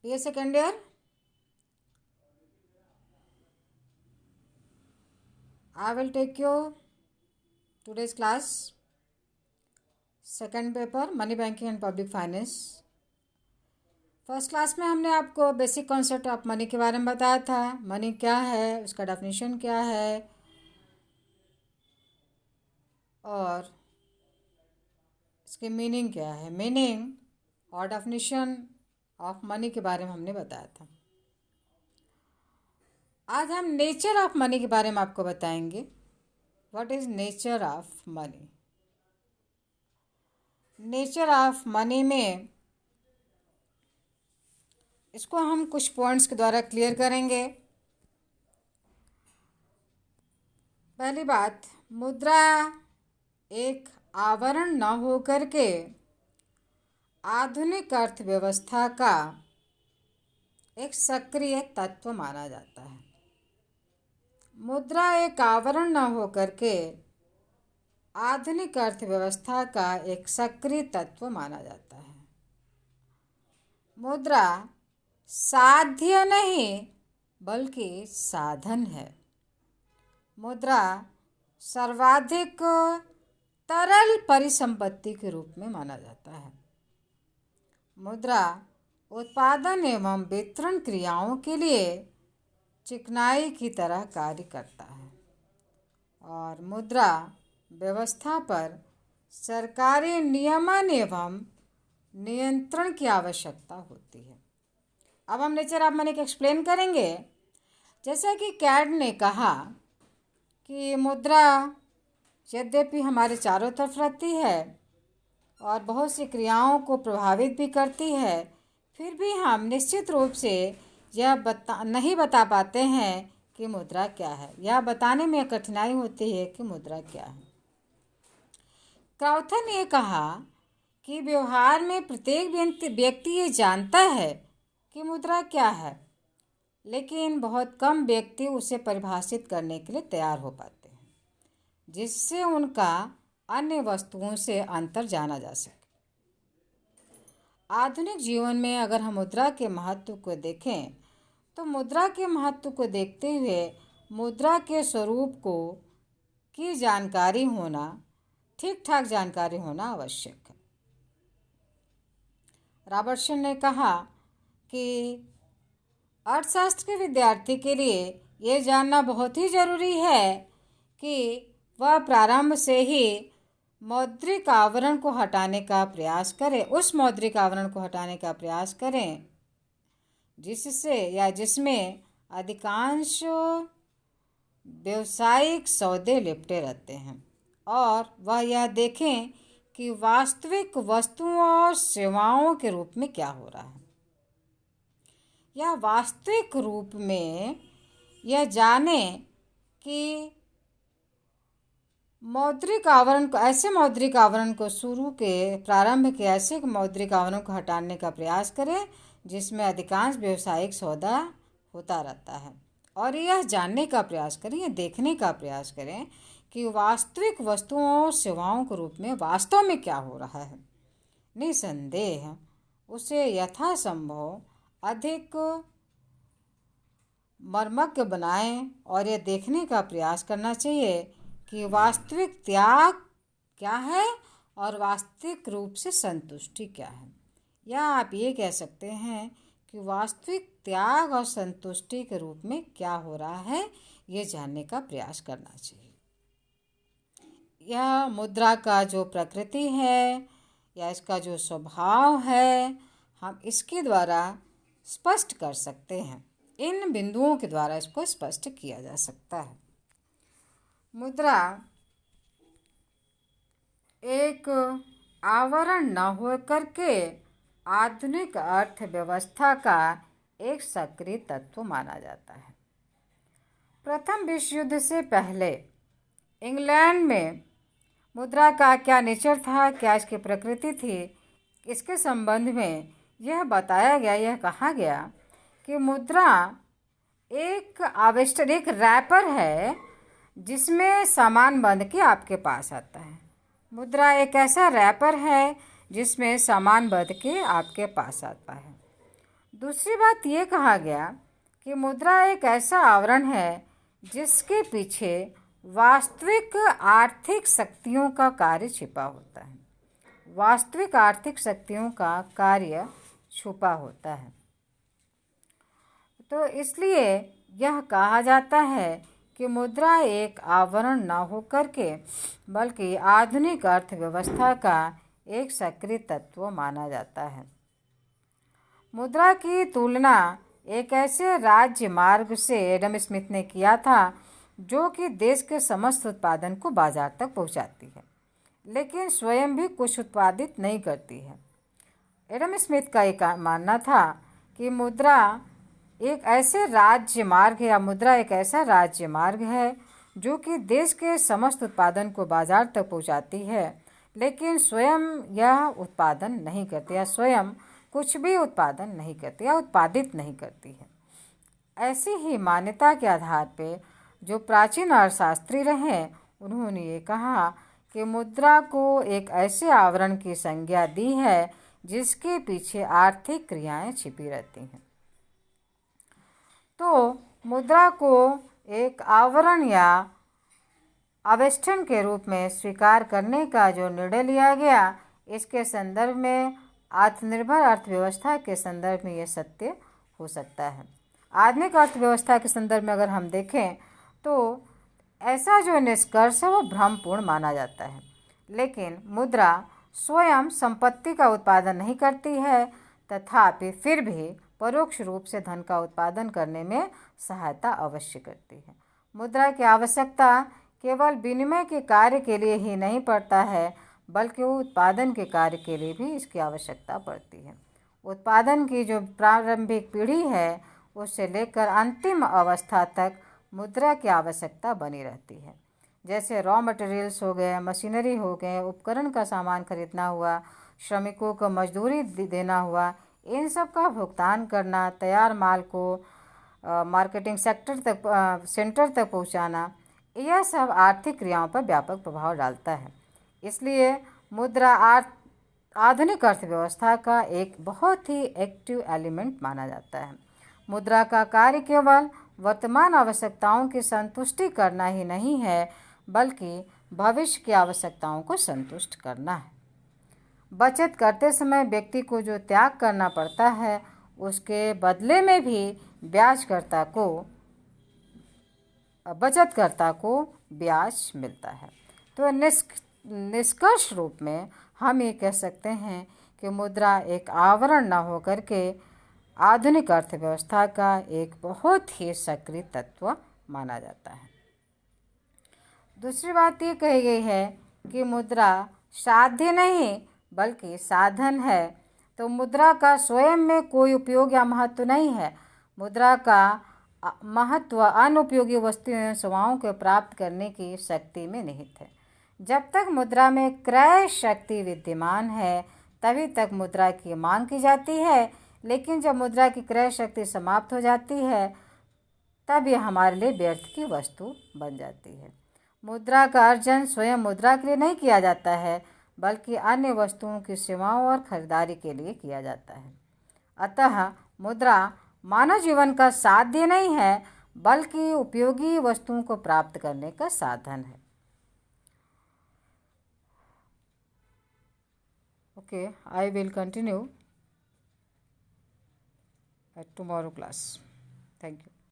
BA second year, I will take you today's class, second paper money banking and public finance. First class में हमने आपको basic concept of money के बारे में बताया था। मनी क्या है, उसका डेफिनेशन क्या है और इसकी मीनिंग क्या है। मीनिंग और डेफिनेशन ऑफ मनी के बारे में हमने बताया था। आज हम नेचर ऑफ मनी के बारे में आपको बताएंगे। What is nature of money. Nature of money में इसको हम कुछ पॉइंट्स के द्वारा क्लियर करेंगे। पहली बात, मुद्रा एक आवरण न होकर के आधुनिक अर्थव्यवस्था का एक सक्रिय तत्व माना जाता है। मुद्रा एक आवरण न होकर के आधुनिक अर्थव्यवस्था का एक सक्रिय तत्व माना जाता है। मुद्रा साध्य नहीं बल्कि साधन है। मुद्रा सर्वाधिक तरल परिसंपत्ति के रूप में माना जाता है। मुद्रा उत्पादन एवं वितरण क्रियाओं के लिए चिकनाई की तरह कार्य करता है और मुद्रा व्यवस्था पर सरकारी नियमन एवं नियंत्रण की आवश्यकता होती है। अब हम नेचर ऑफ मनी को एक्सप्लेन करेंगे। जैसा कि कैड ने कहा कि मुद्रा यद्यपि हमारे चारों तरफ रहती है और बहुत सी क्रियाओं को प्रभावित भी करती है, फिर भी हम निश्चित रूप से यह नहीं बता पाते हैं कि मुद्रा क्या है, या बताने में कठिनाई होती है कि मुद्रा क्या है। क्राउथर ने कहा कि व्यवहार में प्रत्येक व्यक्ति ये जानता है कि मुद्रा क्या है, लेकिन बहुत कम व्यक्ति उसे परिभाषित करने के लिए तैयार हो पाते हैं, जिससे उनका अन्य वस्तुओं से अंतर जाना जा सके। आधुनिक जीवन में अगर हम मुद्रा के महत्व को देखें तो मुद्रा के महत्व को देखते हुए मुद्रा के स्वरूप को की जानकारी होना, ठीक ठाक जानकारी होना आवश्यक है। रॉबर्टसन ने कहा कि अर्थशास्त्र के विद्यार्थी के लिए ये जानना बहुत ही ज़रूरी है कि वह प्रारंभ से ही मौद्रिक आवरण को हटाने का प्रयास करें, उस मौद्रिक आवरण को हटाने का प्रयास करें जिससे या जिसमें अधिकांश व्यावसायिक सौदे लिपटे रहते हैं, और वह यह देखें कि वास्तविक वस्तुओं और सेवाओं के रूप में क्या हो रहा है। या वास्तविक रूप में यह जाने कि मौद्रिक आवरण को, ऐसे मौद्रिक आवरण को प्रारंभ के ऐसे मौद्रिक आवरण को हटाने का प्रयास करें जिसमें अधिकांश व्यावसायिक सौदा होता रहता है, और यह जानने का प्रयास करें, यह देखने का प्रयास करें कि वास्तविक वस्तुओं और सेवाओं के रूप में वास्तव में क्या हो रहा है। निसंदेह उसे यथासंभव अधिक मर्मज्ञ बनाएं और यह देखने का प्रयास करना चाहिए कि वास्तविक त्याग क्या है और वास्तविक रूप से संतुष्टि क्या है। या आप ये कह सकते हैं कि वास्तविक त्याग और संतुष्टि के रूप में क्या हो रहा है, ये जानने का प्रयास करना चाहिए। यह मुद्रा का जो प्रकृति है या इसका जो स्वभाव है, हम इसके द्वारा स्पष्ट कर सकते हैं। इन बिंदुओं के द्वारा इसको स्पष्ट किया जा सकता है। मुद्रा एक आवरण न होकर के आधुनिक अर्थव्यवस्था का एक सक्रिय तत्व माना जाता है। प्रथम विश्व युद्ध से पहले इंग्लैंड में मुद्रा का क्या नेचर था, क्या इसकी प्रकृति थी, इसके संबंध में यह बताया गया, यह कहा गया कि मुद्रा एक रैपर है जिसमें सामान बंध के आपके पास आता है। मुद्रा एक ऐसा रैपर है जिसमें सामान बंध के आपके पास आता है। दूसरी बात ये कहा गया कि मुद्रा एक ऐसा आवरण है जिसके पीछे वास्तविक आर्थिक शक्तियों का कार्य छिपा होता है। वास्तविक आर्थिक शक्तियों का कार्य छुपा होता है। तो इसलिए यह कहा जाता है कि मुद्रा एक आवरण न होकर के बल्कि आधुनिक अर्थव्यवस्था का एक सक्रिय तत्व माना जाता है। मुद्रा की तुलना एक ऐसे राज्य मार्ग से एडम स्मिथ ने किया था जो कि देश के समस्त उत्पादन को बाजार तक पहुंचाती है, लेकिन स्वयं भी कुछ उत्पादित नहीं करती है। एडम स्मिथ का एक मानना था कि मुद्रा एक ऐसे राज्य मार्ग है या मुद्रा एक ऐसा राज्य मार्ग है जो कि देश के समस्त उत्पादन को बाजार तक पहुंचाती है, लेकिन स्वयं यह उत्पादन नहीं करती या स्वयं कुछ भी उत्पादन नहीं करती या उत्पादित नहीं करती है। ऐसी ही मान्यता के आधार पर जो प्राचीन अर्थशास्त्री रहे उन्होंने ये कहा कि मुद्रा को एक ऐसे आवरण की संज्ञा दी है जिसके पीछे आर्थिक क्रियाएं छिपी रहती हैं। तो मुद्रा को एक आवरण या आवेष्टन के रूप में स्वीकार करने का जो निर्णय लिया गया, इसके संदर्भ में आत्मनिर्भर अर्थव्यवस्था के संदर्भ में ये सत्य हो सकता है। आधुनिक अर्थव्यवस्था के संदर्भ में अगर हम देखें तो ऐसा जो निष्कर्ष है वो भ्रमपूर्ण माना जाता है, लेकिन मुद्रा स्वयं संपत्ति का उत्पादन नहीं करती है, तथापि फिर भी परोक्ष रूप से धन का उत्पादन करने में सहायता अवश्य करती है। मुद्रा की आवश्यकता केवल विनिमय के कार्य के लिए ही नहीं पड़ता है, बल्कि उत्पादन के कार्य के लिए भी इसकी आवश्यकता पड़ती है। उत्पादन की जो प्रारंभिक पीढ़ी है उससे लेकर अंतिम अवस्था तक मुद्रा की आवश्यकता बनी रहती है। जैसे रॉ मटेरियल्स हो गए, मशीनरी हो गए, उपकरण का सामान खरीदना हुआ, श्रमिकों को मजदूरी देना हुआ, इन सब का भुगतान करना, तैयार माल को मार्केटिंग सेंटर तक पहुंचाना, यह सब आर्थिक क्रियाओं पर व्यापक प्रभाव डालता है। इसलिए मुद्रा आधुनिक अर्थव्यवस्था का एक बहुत ही एक्टिव एलिमेंट माना जाता है। मुद्रा का कार्य केवल वर्तमान आवश्यकताओं की संतुष्टि करना ही नहीं है, बल्कि भविष्य की आवश्यकताओं को संतुष्ट करना है। बचत करते समय व्यक्ति को जो त्याग करना पड़ता है, उसके बदले में भी बचतकर्ता को ब्याज मिलता है। तो निष्कर्ष रूप में हम ये कह सकते हैं कि मुद्रा एक आवरण न होकर के आधुनिक अर्थव्यवस्था का एक बहुत ही सक्रिय तत्व माना जाता है। दूसरी बात ये कही गई है कि मुद्रा साध्य नहीं बल्कि साधन है। तो मुद्रा का स्वयं में कोई उपयोग या महत्व नहीं है। मुद्रा का महत्व अनुपयोगी वस्तुओं एवं सेवाओं को प्राप्त करने की शक्ति में निहित है। जब तक मुद्रा में क्रय शक्ति विद्यमान है तभी तक मुद्रा की मांग की जाती है, लेकिन जब मुद्रा की क्रय शक्ति समाप्त हो जाती है तब यह हमारे लिए व्यर्थ की वस्तु बन जाती है। मुद्रा का अर्जन स्वयं मुद्रा के लिए नहीं किया जाता है, बल्कि अन्य वस्तुओं की सेवाओं और खरीदारी के लिए किया जाता है। अतः मुद्रा मानव जीवन का साध्य नहीं है, बल्कि उपयोगी वस्तुओं को प्राप्त करने का साधन है। Okay, I will continue at tomorrow class. Thank you.